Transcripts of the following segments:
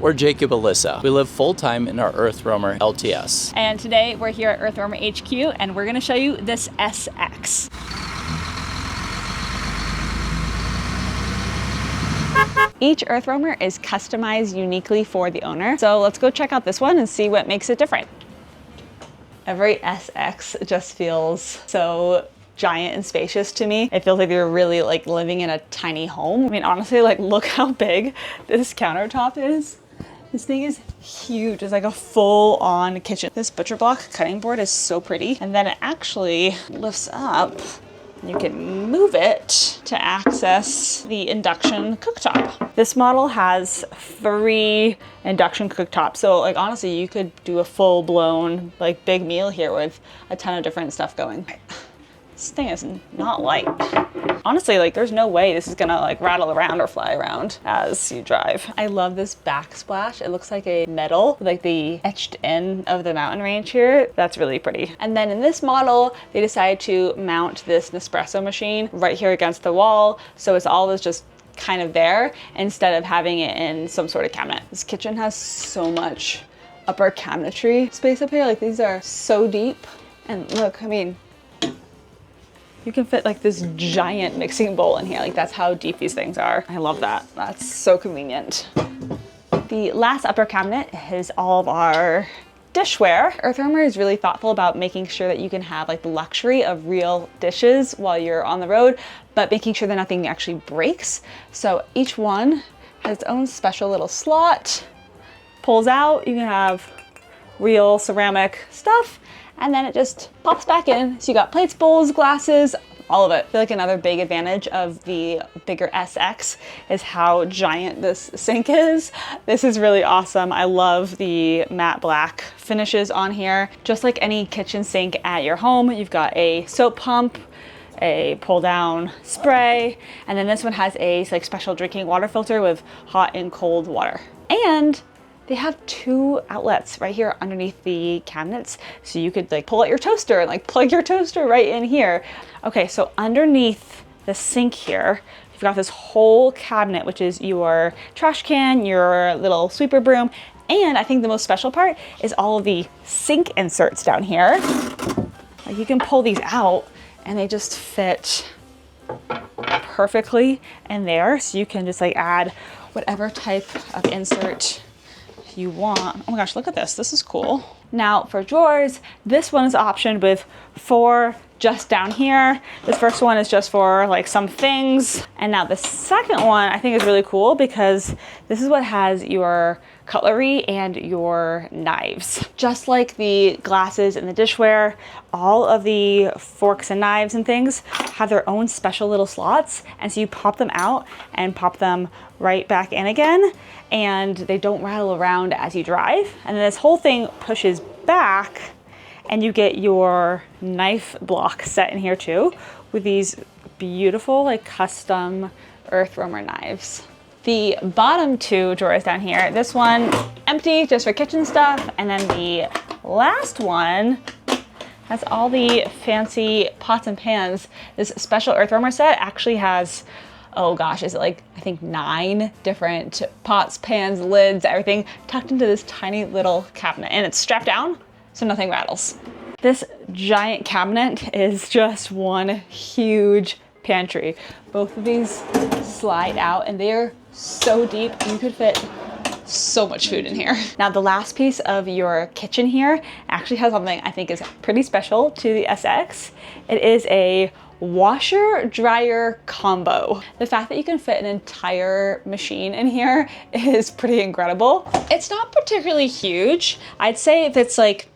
We're Jacob Alyssa. We live full-time in our EarthRoamer LTS. And today we're here at EarthRoamer HQ and we're gonna show you this SX. Each EarthRoamer is customized uniquely for the owner. So let's go check out this one and see what makes it different. Every SX just feels so giant and spacious to me. It feels like you're really like living in a tiny home. I mean, honestly, like look how big this countertop is. This thing is huge. It's like a full-on kitchen. This butcher block cutting board is so pretty. And then it actually lifts up. You can move it to access the induction cooktop. This model has 3 induction cooktops. So like honestly, you could do a full-blown like big meal here with a ton of different stuff going. This thing is not light. Honestly, like there's no way this is gonna like rattle around or fly around as you drive. I love this backsplash. It looks like a metal, like the etched in of the mountain range here. That's really pretty. And then in this model, they decided to mount this Nespresso machine right here against the wall. So it's always just kind of there instead of having it in some sort of cabinet. This kitchen has so much upper cabinetry space up here. Like these are so deep. And look, I mean, you can fit like this giant mixing bowl in here. Like that's how deep these things are. I love that. That's so convenient. The last upper cabinet is all of our dishware. EarthRoamer is really thoughtful about making sure that you can have like the luxury of real dishes while you're on the road, but making sure that nothing actually breaks. So each one has its own special little slot. Pulls out, you can have real ceramic stuff, and then it just pops back in. So you got plates, bowls, glasses, all of it. I feel like another big advantage of the bigger SX is how giant this sink is. This is really awesome. I love the matte black finishes on here. Just like any kitchen sink at your home, you've got a soap pump, a pull down spray, and then this one has a like special drinking water filter with hot and cold water. And they have 2 outlets right here underneath the cabinets. So you could like pull out your toaster and like plug your toaster right in here. Okay, so underneath the sink here, you've got this whole cabinet, which is your trash can, your little sweeper broom. And I think the most special part is all of the sink inserts down here. Like you can pull these out and they just fit perfectly in there. So you can just like add whatever type of insert you want. Oh my gosh, look at this. This is cool. Now for drawers, this one is optioned with 4 just down here. This first one is just for like some things. And now the second one I think is really cool because this is what has your cutlery and your knives. Just like the glasses and the dishware, all of the forks and knives and things have their own special little slots. And so you pop them out and pop them right back in again, and they don't rattle around as you drive. And then this whole thing pushes back and you get your knife block set in here too with these beautiful like custom EarthRoamer knives. The bottom 2 drawers down here, this one empty just for kitchen stuff, and then the last one has all the fancy pots and pans. This special EarthRoamer set actually has, oh gosh, is it like, I think 9 different pots, pans, lids, everything tucked into this tiny little cabinet, and it's strapped down so nothing rattles. This giant cabinet is just one huge pantry. Both of these slide out and they're so deep, you could fit so much food in here. Now the last piece of your kitchen here actually has something I think is pretty special to the SX. It is a washer dryer combo. The fact that you can fit an entire machine in here is pretty incredible. It's not particularly huge. I'd say if it's like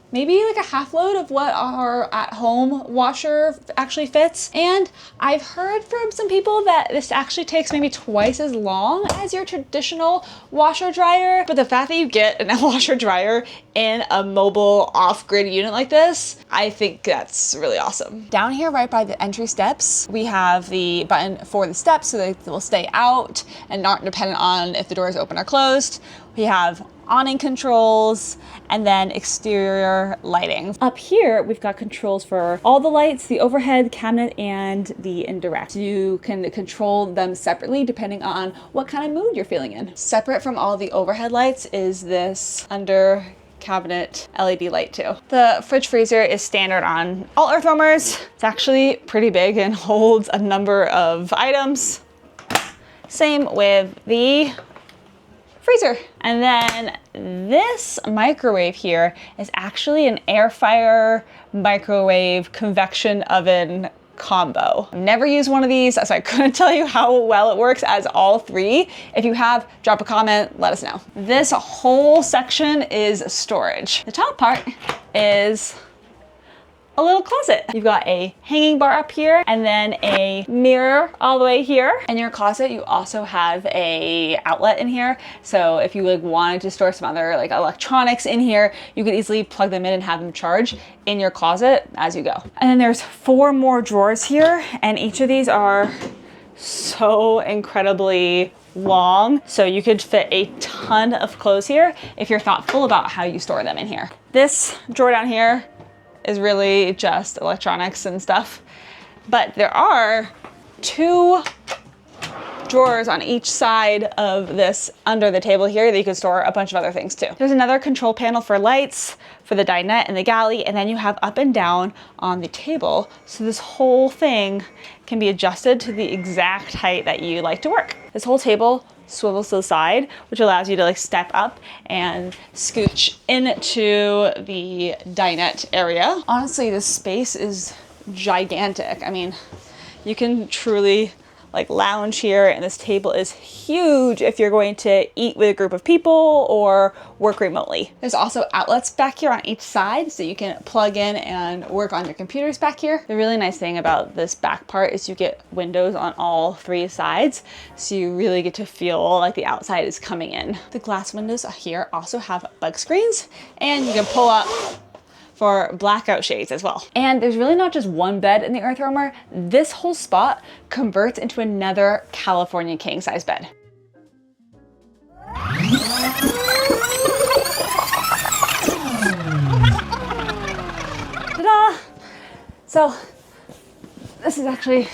maybe like a half load of what our at-home washer actually fits. And I've heard from some people that this actually takes maybe twice as long as your traditional washer dryer. But the fact that you get a washer dryer in a mobile off-grid unit like this, I think that's really awesome. Down here right by the entry steps, we have the button for the steps so they will stay out and aren't dependent on if the doors open or closed. We have awning controls, and then exterior lighting. Up here, we've got controls for all the lights, the overhead, cabinet, and the indirect. You can control them separately depending on what kind of mood you're feeling in. Separate from all the overhead lights is this under cabinet LED light too. The fridge freezer is standard on all EarthRoamers. It's actually pretty big and holds a number of items. Same with the freezer. And then this microwave here is actually an air fryer microwave convection oven combo. I've never used one of these, so I couldn't tell you how well it works as all three. If you have, drop a comment, let us know. This whole section is storage. The top part is a little closet. You've got a hanging bar up here and then a mirror all the way here. In your closet, you also have a outlet in here. So if you wanted to store some other electronics in here, you could easily plug them in and have them charge in your closet as you go. And then there's 4 more drawers here, and each of these are so incredibly long. So you could fit a ton of clothes here if you're thoughtful about how you store them in here. This drawer down here is really just electronics and stuff. But there are 2 drawers on each side of this under the table here that you can store a bunch of other things too. There's another control panel for lights, for the dinette and the galley, and then you have up and down on the table. So this whole thing can be adjusted to the exact height that you like to work. This whole table swivels to the side, which allows you to step up and scooch into the dinette area. Honestly, this space is gigantic. I mean, you can truly lounge here, and this table is huge if you're going to eat with a group of people or work remotely. There's also outlets back here on each side, so you can plug in and work on your computers back here. The really nice thing about this back part is you get windows on all 3 sides, so you really get to feel like the outside is coming in. The glass windows here also have bug screens, and you can pull up for blackout shades as well. And there's really not just one bed in the EarthRoamer. This whole spot converts into another California king size bed. Ta-da! So this is actually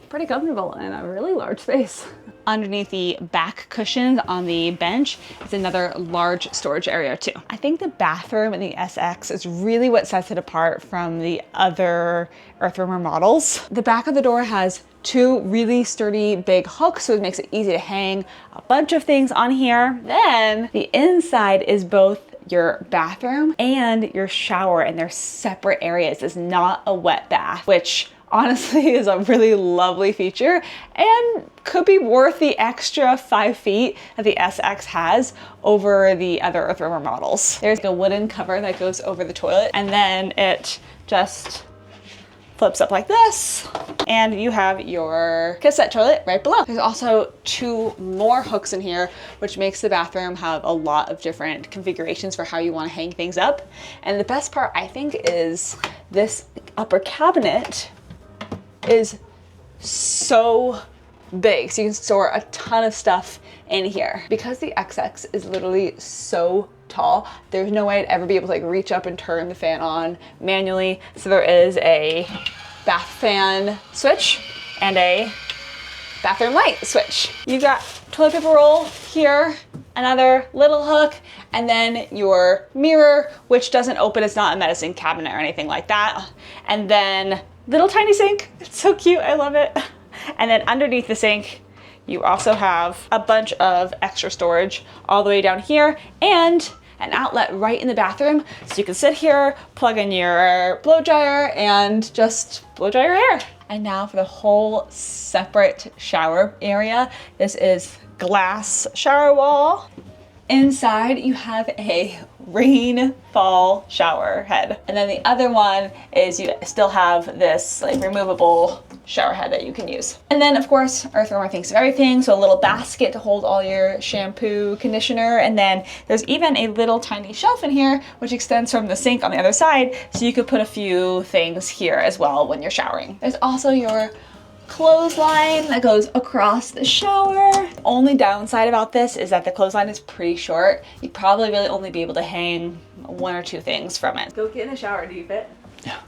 pretty comfortable in a really large space. Underneath the back cushions on the bench is another large storage area too. I think the bathroom in the SX is really what sets it apart from the other EarthRoamer models. The back of the door has 2 really sturdy big hooks, so it makes it easy to hang a bunch of things on here. Then the inside is both your bathroom and your shower, and they're separate areas. It's not a wet bath, which honestly is a really lovely feature and could be worth the extra 5 feet that the SX has over the other EarthRoamer models. There's a wooden cover that goes over the toilet, and then it just flips up like this, and you have your cassette toilet right below. There's also 2 more hooks in here, which makes the bathroom have a lot of different configurations for how you want to hang things up. And the best part, I think, is this upper cabinet is so big, so you can store a ton of stuff in here. Because the XX is literally so tall, there's no way I'd ever be able to reach up and turn the fan on manually. So there is a bath fan switch and a bathroom light switch. You've got toilet paper roll here, another little hook, and then your mirror, which doesn't open. It's not a medicine cabinet or anything like that. And then little tiny sink. It's so cute. I love it. And then underneath the sink, you also have a bunch of extra storage all the way down here and an outlet right in the bathroom. So you can sit here, plug in your blow dryer, and just blow dry your hair. And now for the whole separate shower area. This is glass shower wall. Inside you have a rainfall shower head. And then the other one is you still have this removable shower head that you can use. And then of course, EarthRoamer thinks of everything. So a little basket to hold all your shampoo, conditioner, and then there's even a little tiny shelf in here, which extends from the sink on the other side. So you could put a few things here as well when you're showering. There's also your clothesline that goes across the shower. Only downside about this is that the clothesline is pretty short. You'd probably really only be able to hang 1 or 2 things from it. Go get in the shower, do you fit? Yeah.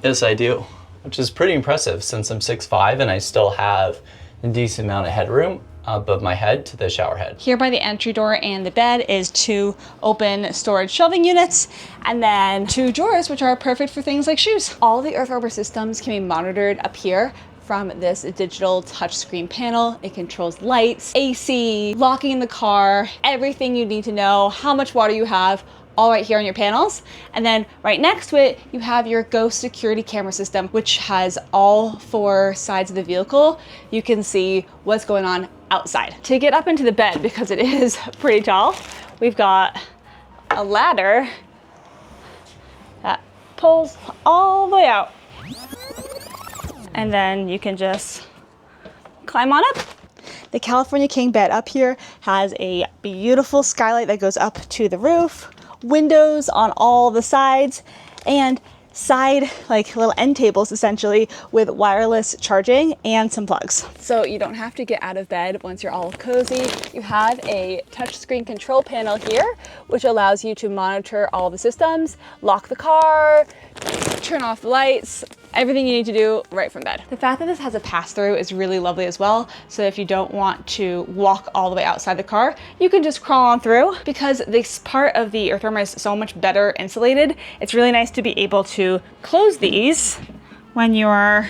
Yes, I do, which is pretty impressive since I'm 6'5" and I still have a decent amount of headroom above my head to the shower head. Here by the entry door and the bed is 2 open storage shelving units, and then 2 drawers, which are perfect for things like shoes. All the EarthRoamer systems can be monitored up here from this digital touchscreen panel. It controls lights, AC, locking in the car, everything you need to know, how much water you have, all right here on your panels. And then right next to it, you have your Ghost security camera system, which has all 4 sides of the vehicle. You can see what's going on outside. To get up into the bed, because it is pretty tall, we've got a ladder that pulls all the way out. And then you can just climb on up. The California King bed up here has a beautiful skylight that goes up to the roof, windows on all the sides, and side like little end tables essentially with wireless charging and some plugs. So you don't have to get out of bed once you're all cozy. You have a touchscreen control panel here, which allows you to monitor all the systems, lock the car, turn off the lights, everything you need to do right from bed. The fact that this has a pass-through is really lovely as well. So if you don't want to walk all the way outside the car, you can just crawl on through. Because this part of the EarthRoamer is so much better insulated, it's really nice to be able to close these when you're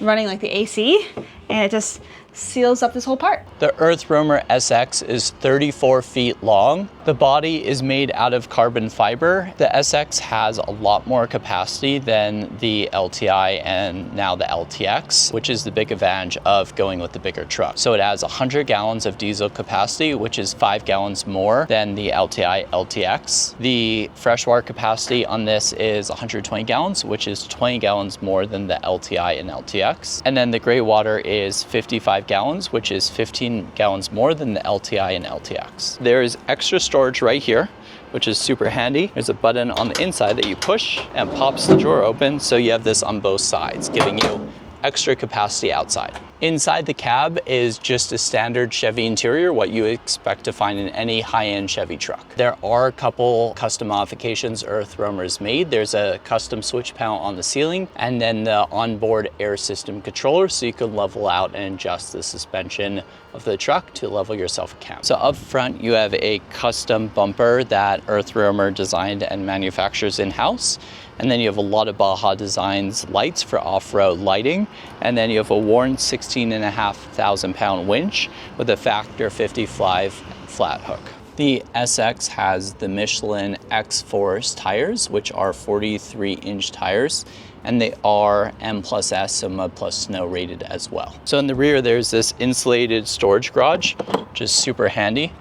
running like the AC, and it just seals up this whole part. The EarthRoamer SX is 34 feet long. The body is made out of carbon fiber. The SX has a lot more capacity than the LTI and now the LTX, which is the big advantage of going with the bigger truck. So it has 100 gallons of diesel capacity, which is 5 gallons more than the LTI LTX. The freshwater capacity on this is 120 gallons, which is 20 gallons more than the LTI and LTX. And then the gray water is 55 gallons, which is 15 gallons more than the LTI and LTX. There is extra storage right here, which is super handy. There's a button on the inside that you push and pops the drawer open, so you have this on both sides, giving you extra capacity outside. Inside the cab is just a standard Chevy interior, what you expect to find in any high-end Chevy truck. There are a couple custom modifications EarthRoamer's made. There's a custom switch panel on the ceiling, and then the onboard air system controller, so you can level out and adjust the suspension of the truck to level yourself a cab. So up front, you have a custom bumper that EarthRoamer designed and manufactures in-house. And then you have a lot of Baja Designs lights for off-road lighting. And then you have a Warren 16,500 pound winch with a factor 55 flat hook. The SX has the Michelin X-Force tires, which are 43-inch tires, and they are M+S, so Mud Plus Snow rated as well. So in the rear, there's this insulated storage garage, which is super handy.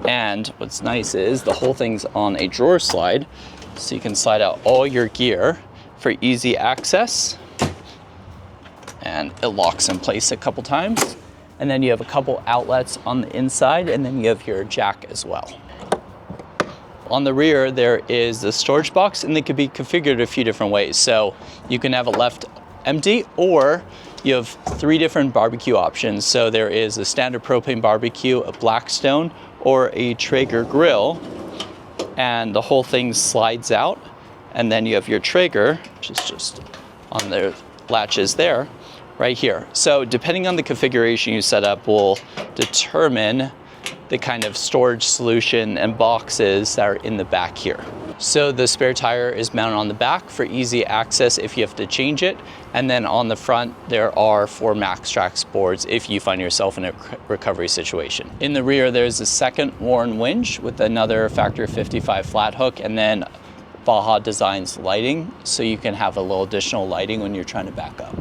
And what's nice is the whole thing's on a drawer slide, so you can slide out all your gear for easy access. And it locks in place a couple times. And then you have a couple outlets on the inside, and then you have your jack as well. On the rear, there is the storage box, and they could be configured a few different ways. So you can have it left empty, or you have 3 different barbecue options. So there is a standard propane barbecue, a Blackstone, or a Traeger grill. And the whole thing slides out, and then you have your Traeger, which is just on the latches there, right here. So depending on the configuration you set up will determine the kind of storage solution and boxes that are in the back here. So the spare tire is mounted on the back for easy access if you have to change it. And then on the front, there are 4 MaxTrax boards if you find yourself in a recovery situation. In the rear, there's a second Warren winch with another factor 55 flat hook, and then Baja Designs lighting, so you can have a little additional lighting when you're trying to back up.